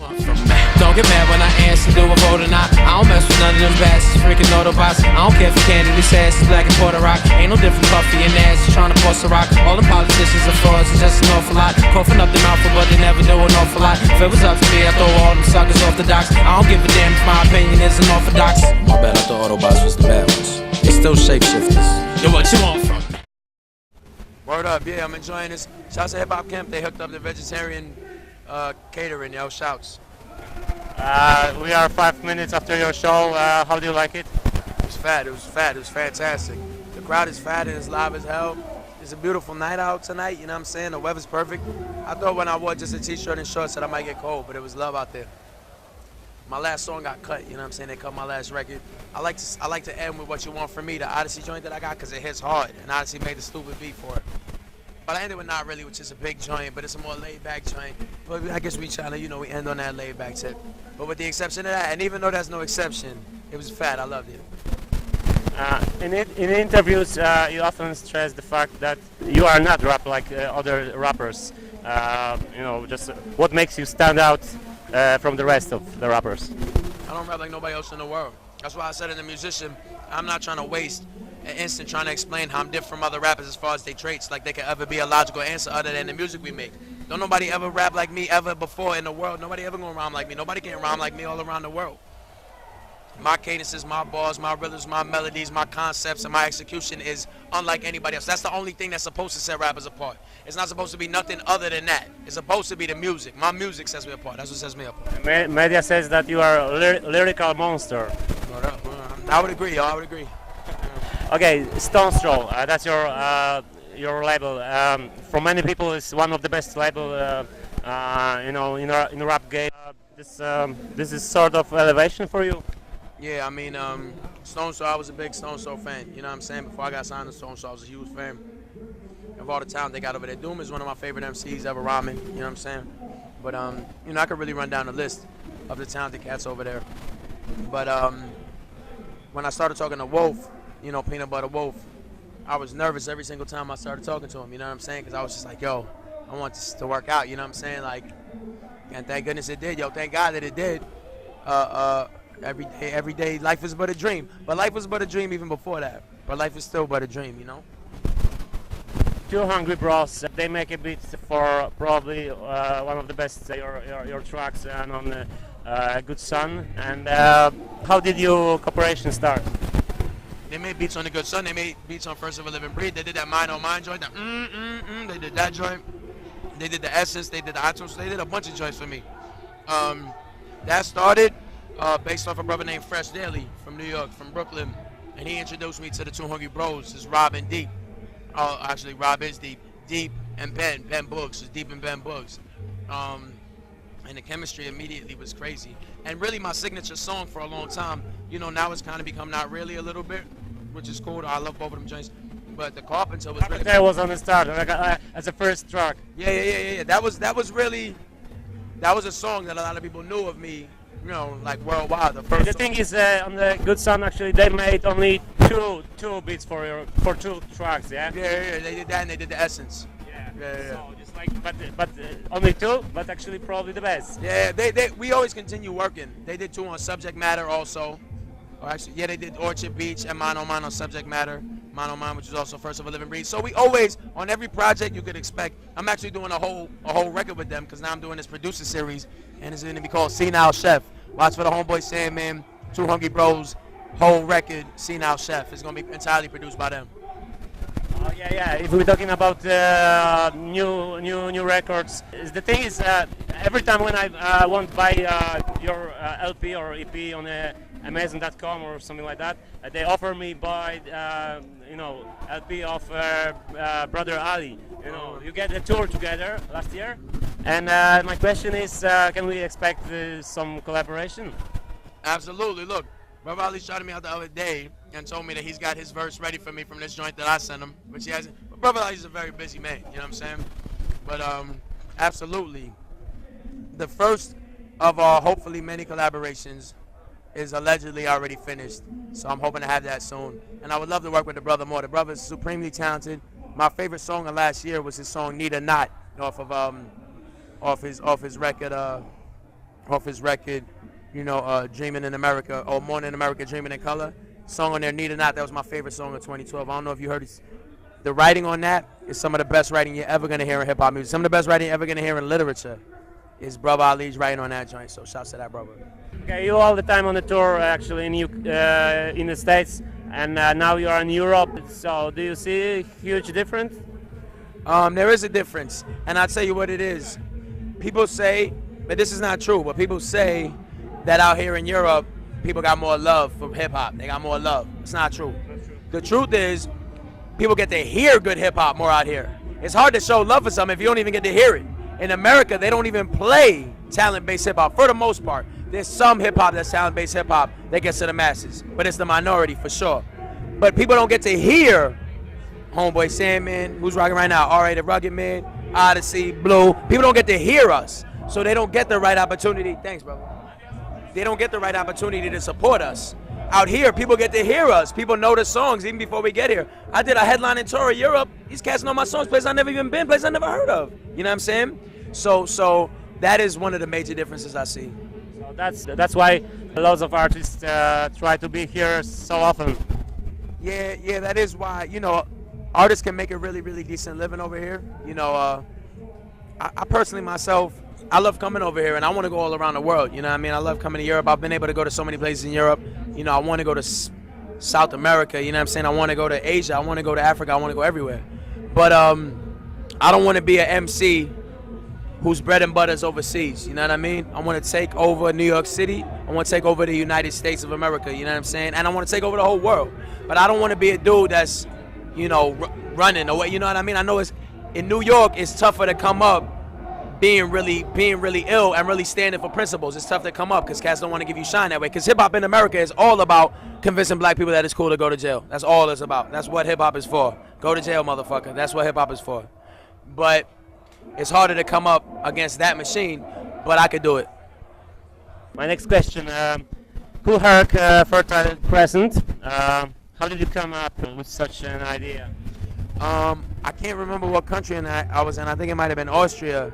want from me? Don't get mad when I answer, do a vote or not. I don't mess with none of them bastards, freaking Autobots. I don't care if you candy, this ass is black and Puerto Rock. Ain't no different puffy and ass, trying to bust a rock. All them politicians are frauds, it's just an awful lot. Coughing up the mouth, but they never do an awful lot. If it was up to me, I throw all them suckers off the docks. I don't give a damn if my opinion is unorthodox. My bad, I thought Autobots was the bad ones. They still shapeshifters. Yo, what you want from me? Word up, yeah, I'm enjoying this. Shouts to Hip Hop Kemp, they hooked up the vegetarian catering, yo, shouts. We are 5 minutes after your show. How do you like it? It was fat, it was fantastic. The crowd is fat and it's live as hell. It's a beautiful night out tonight, you know what I'm saying? The weather's perfect. I thought when I wore just a t-shirt and shorts that I might get cold, but it was love out there. My last song got cut, you know what I'm saying? They cut my last record. I like to end with What You Want From Me, the Odyssey joint that I got, because it hits hard, and Odyssey made the stupid beat for it. But I ended with Not Really, which is a big joint, but it's a more laid-back joint. But I guess we try to, you know, we end on that laid-back tip. But with the exception of that, and even though there's no exception, it was fat, I loved it. In interviews, you often stress the fact that you are not rap like other rappers. You know, just what makes you stand out from the rest of the rappers? I don't rap like nobody else in the world. That's why I said in The Musician, I'm not trying to waste an instant trying to explain how I'm different from other rappers as far as their traits. Like, there could ever be a logical answer other than the music we make. Don't nobody ever rap like me ever before in the world. Nobody ever gonna rhyme like me. Nobody can rhyme like me all around the world. My cadences, my bars, my rhythms, my melodies, my concepts, and my execution is unlike anybody else. That's the only thing that's supposed to set rappers apart. It's not supposed to be nothing other than that. It's supposed to be the music. My music sets me apart. That's what sets me apart. Media says that you are a lyrical monster. I would agree, yo. I would agree. Okay, Stone's Throw. That's your label. For many people, it's one of the best label, you know, in the rap game. This is sort of elevation for you. Yeah, I mean, Stone Sour, I was a big Stone Sour fan, you know what I'm saying? Before I got signed to Stone Sour, I was a huge fan of all the talent they got over there. Doom is one of my favorite MCs ever rhyming, you know what I'm saying? But, you know, I could really run down the list of the talented cats over there. But when I started talking to Wolf, you know, Peanut Butter Wolf, I was nervous every single time I started talking to him, you know what I'm saying? Because I was just like, yo, I want this to work out, you know what I'm saying? Like, and thank goodness it did, yo. Thank God that it did. Every day, life is but a dream. But life was but a dream even before that. But life is still but a dream, you know? Two Hungry Bros, they make a beat for probably one of the best your tracks and on Good Son. And how did your cooperation start? They made beats on The Good Son. They made beats on First of a Living Breed. They did that Mind on Mind joint. That They did that joint. They did the Essence. They did the iTunes. They did a bunch of joints for me. That started based off a brother named Fresh Daily from New York, from Brooklyn. And he introduced me to the Two Hungry Bros. It's Rob and Deep. Oh, actually, Rob is Deep. Deep and Ben. Ben Books. It's Deep and Ben Books. And the chemistry immediately was crazy. And really my signature song for a long time, you know, now it's kind of become Not Really a little bit, which is cool. I love both of them joints. But the Carpenter was really... That was on the start, as a first track. Yeah. That was really... That was a song that a lot of people knew of me, you know, like worldwide. The thing is, on the Good Son, actually, they made only two beats for two tracks, yeah? Yeah, they did that and they did the Essence. Yeah. So just like, but only two, but actually probably the best. Yeah, we always continue working. They did two on Subject Matter also. Or actually, yeah, they did Orchard Beach and Mine on Subject Matter. Mine on Mine, which is also First of a Living Breed. So we always, on every project you could expect, I'm actually doing a whole record with them because now I'm doing this producer series and it's going to be called Senile Chef. Watch for the Homeboy Sandman, Two Hungry Bros, whole record, Senile Chef. It's going to be entirely produced by them. Oh, yeah. If we're talking about new records, the thing is, every time when I want to buy your LP or EP on Amazon.com or something like that, they offer me buy LP of Brother Ali. You know, you get a tour together last year, and my question is, can we expect some collaboration? Absolutely. Look, Brother Ali shouted me out the other day and told me that he's got his verse ready for me from this joint that I sent him, which he hasn't. But Brother Ali's a very busy man, you know what I'm saying? But absolutely, the first of our hopefully many collaborations is allegedly already finished, so I'm hoping to have that soon. And I would love to work with the brother more. The brother is supremely talented. My favorite song of last year was his song "Need or Not" off his record off his record, you know, Dreaming in America, or Morning in America, Dreaming in Color. Song on there, Need or Not, that was my favorite song of 2012. I don't know if you heard it. The writing on that is some of the best writing you're ever going to hear in hip-hop music. Some of the best writing you're ever going to hear in literature is Brother Ali's writing on that joint, so shouts to that brother. Okay, you all the time on the tour, actually, in the States, and now you are in Europe. So do you see a huge difference? There is a difference, and I'll tell you what it is. People say, but this is not true, but people say that out here in Europe, people got more love for hip-hop. They got more love. It's not true. The truth is, people get to hear good hip-hop more out here. It's hard to show love for something if you don't even get to hear it. In America, they don't even play talent-based hip-hop for the most part. There's some hip-hop that's talent-based hip-hop that gets to the masses, but it's the minority for sure. But people don't get to hear Homeboy Sandman, who's rocking right now, R.A. the Rugged Man, Odyssey, Blue. People don't get to hear us, so they don't get the right opportunity. Thanks, brother. They don't get the right opportunity to support us. Out here, people get to hear us. People know the songs even before we get here. I did a headlining tour of Europe. These cats know my songs, places I've never even been, places I've never heard of. You know what I'm saying? So that is one of the major differences I see. So that's why lots of artists try to be here so often. Yeah, that is why, you know, artists can make a really, really decent living over here. You know, I personally myself, I love coming over here, and I want to go all around the world. You know what I mean? I love coming to Europe. I've been able to go to so many places in Europe. You know, I want to go to South America. You know what I'm saying? I want to go to Asia. I want to go to Africa. I want to go everywhere. But I don't want to be an MC whose bread and butter is overseas. You know what I mean? I want to take over New York City. I want to take over the United States of America. You know what I'm saying? And I want to take over the whole world. But I don't want to be a dude that's, you know, running away. You know what I mean? I know in New York, it's tougher to come up being really ill and really standing for principles. It's tough to come up because cats don't want to give you shine that way. Because hip hop in America is all about convincing black people that it's cool to go to jail. That's all it's about. That's what hip hop is for. Go to jail, motherfucker. That's what hip hop is for. But it's harder to come up against that machine, but I could do it. My next question, Kool Herc, Fertile Crescent. How did you come up with such an idea? I can't remember what country I was in. I think it might have been Austria,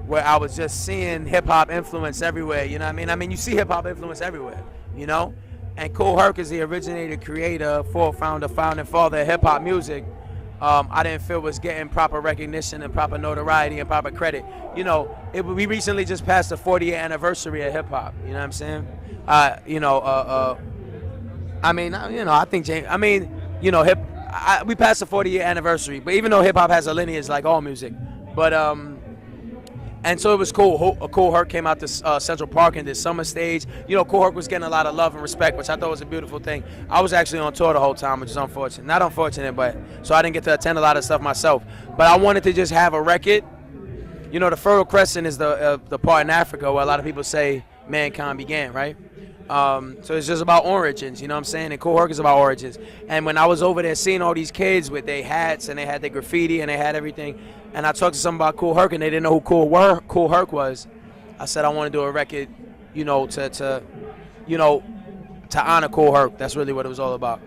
where I was just seeing hip-hop influence everywhere, you know what I mean? I mean, you see hip-hop influence everywhere, you know? And Kool Herc is the originator, creator, founding father of hip-hop music. I didn't feel was getting proper recognition and proper notoriety and proper credit. You know, we recently just passed the 40th anniversary of hip-hop, you know what I'm saying? You know, I mean, you know, I think you know, we passed the 40th anniversary, but even though hip-hop has a lineage like all music, but and so it was cool. Kool Herc came out to Central Park in this summer stage. You know, Kool Herc was getting a lot of love and respect, which I thought was a beautiful thing. I was actually on tour the whole time, which is unfortunate. Not unfortunate, but so I didn't get to attend a lot of stuff myself. But I wanted to just have a record. You know, the Fertile Crescent is the part in Africa where a lot of people say mankind began, right? So it's just about origins, you know what I'm saying? And Kool Herc is about origins. And when I was over there seeing all these kids with their hats and they had their graffiti and they had everything, and I talked to some about Kool Herc and they didn't know who Kool Herc was, I said I want to do a record, you know, to honor Kool Herc. That's really what it was all about.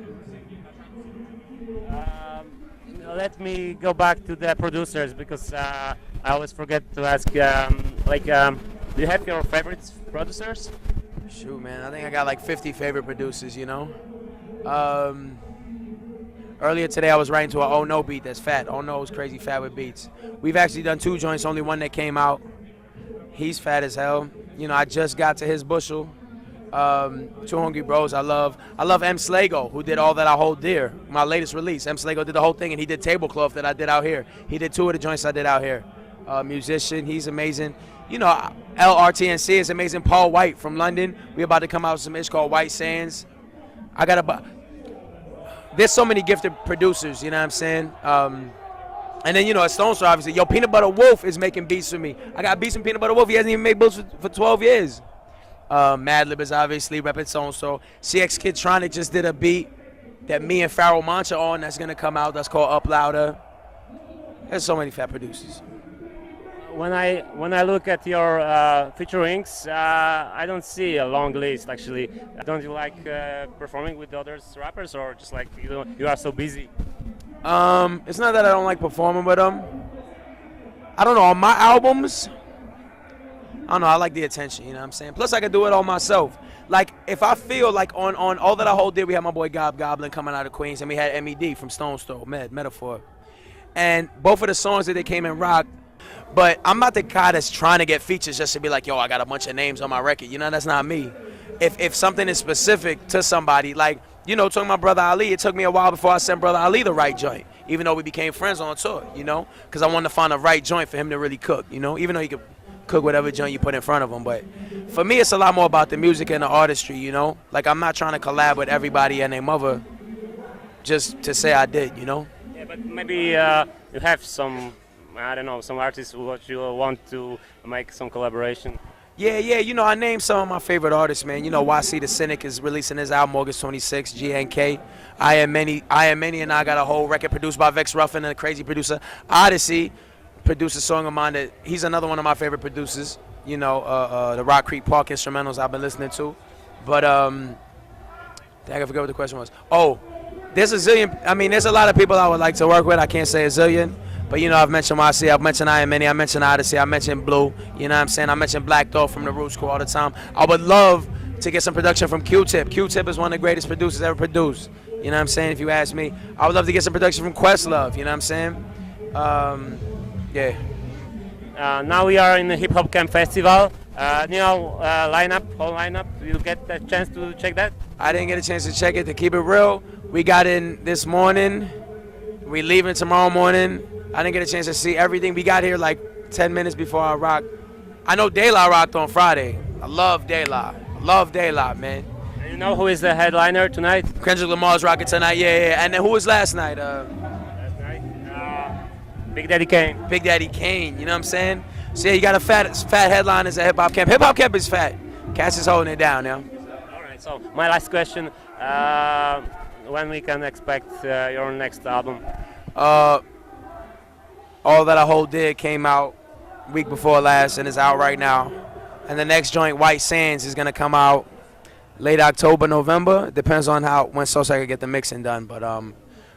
Let me go back to the producers because I always forget to ask. Do you have your favorite producers? Shoot, man, I think I got like 50 favorite producers, you know. Earlier today I was writing to an Oh No beat that's fat. Oh No is crazy fat with beats. We've actually done 2 joints, only one that came out. He's fat as hell. You know, I just got to his bushel. 2 Hungry Bros I love M. Slago, who did All That I Hold Dear, my latest release. M. Slago did the whole thing, and he did Tablecloth that I did out here. He did 2 of the joints I did out here. Musician, he's amazing. You know, LRTNC is amazing. Paul White from London. We're about to come out with some ish called White Sands. There's so many gifted producers, you know what I'm saying? And then, you know, at Stone Sour, obviously. Yo, Peanut Butter Wolf is making beats for me. I got beats from Peanut Butter Wolf. He hasn't even made beats for 12 years. Madlib is obviously repping Stone Sour. CX Kid Tronic just did a beat that me and Pharoah Monch are on that's going to come out. That's called Up Louder. There's so many fat producers. When I look at your featurings, I don't see a long list actually. Don't you like performing with other rappers, or just like you are so busy? It's not that I don't like performing with them. I don't know, on my albums, I don't know, I like the attention, you know what I'm saying? Plus I can do it all myself. Like, if I feel like on All That I Hold Dear, we had my boy Goblin coming out of Queens, and we had MED from Stone's Throw, Metaphor. And both of the songs that they came and rocked, but I'm not the guy that's trying to get features just to be like, yo, I got a bunch of names on my record. You know, that's not me. If something is specific to somebody, like, you know, talking about Brother Ali, it took me a while before I sent Brother Ali the right joint, even though we became friends on tour, you know, because I wanted to find the right joint for him to really cook, you know, even though he could cook whatever joint you put in front of him. But for me, it's a lot more about the music and the artistry, you know. Like, I'm not trying to collab with everybody and their mother just to say I did, you know. Yeah, but maybe you have some, I don't know, some artists who you want to make some collaboration. Yeah, you know, I named some of my favorite artists, man. You know, YC the Cynic is releasing his album August 26th, GNK. I Am Many, and I got a whole record produced by Vex Ruffin and a crazy producer. Odyssey produced a song of mine that he's another one of my favorite producers. You know, the Rock Creek Park instrumentals I've been listening to. But, dang, I forgot what the question was. Oh, there's a zillion, I mean, there's a lot of people I would like to work with. I can't say a zillion. But, you know, I've mentioned YC, I've mentioned I Am Many, I mentioned Odyssey, I mentioned Blue, you know what I'm saying? I mentioned Black Thought from the Root School all the time. I would love to get some production from Q-Tip. Q-Tip is one of the greatest producers ever produced, you know what I'm saying, if you ask me. I would love to get some production from Questlove, you know what I'm saying? Yeah. Now we are in the Hip Hop Kemp festival. New whole lineup. You get a chance to check that? I didn't get a chance to check it. To keep it real, we got in this morning. We leaving tomorrow morning. I didn't get a chance to see everything. We got here like 10 minutes before I rocked. I know De La rocked on Friday. I love De La. Man. And you know who is the headliner tonight? Kendrick Lamar's rocking tonight, yeah. And then who was last night? Last night? Big Daddy Kane. Big Daddy Kane, you know what I'm saying? So yeah, you got a fat headliners at Hip Hop Kemp. Hip Hop Kemp is fat. Cass is holding it down now. All right, so my last question, when we can expect your next album? All That I Hold Dear came out week before last and is out right now. And the next joint, White Sands, is gonna come out late October, November. Depends on when Sosa can get the mixing done. But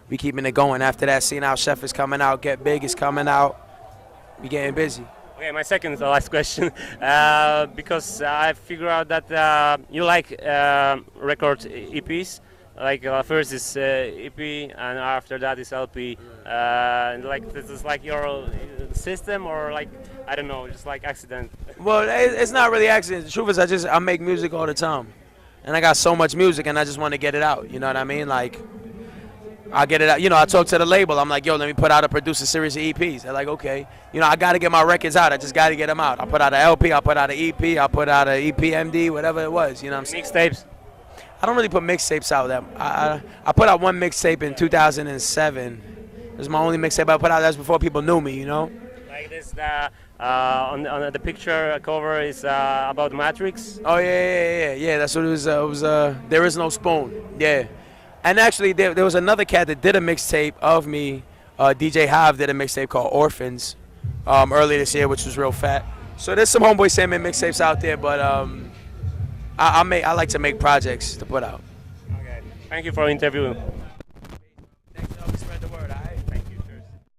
we keeping it going. After that, Seeing How Chef is coming out, Get Big is coming out. We getting busy. Okay, my second to last question, because I figured out that you like record EPs. Like first is EP and after that is LP. Like this is like your system, or like, I don't know, just like accident. Well, it's not really accident. The truth is, I make music all the time, and I got so much music, and I just want to get it out. You know what I mean? Like, I get it out. You know, I talk to the label. I'm like, yo, let me put out a producer series of EPs. They're like, okay. You know, I got to get my records out. I just got to get them out. I put out an LP. I put out an EP. I put out an EPMD, whatever it was. You know what I'm saying? Mixtapes. I don't really put mixtapes out. I put out one mixtape in 2007. It was my only mixtape I put out. That's before people knew me, you know? Like this, on the picture cover is about Matrix. Oh, yeah. That's what it was. It was There Is No Spoon. Yeah. And actually, there was another cat that did a mixtape of me. DJ Hive did a mixtape called Orphans earlier this year, which was real fat. So there's some Homeboy Sandman mixtapes out there, but I like to make projects to put out. Okay. Thank you for the interview.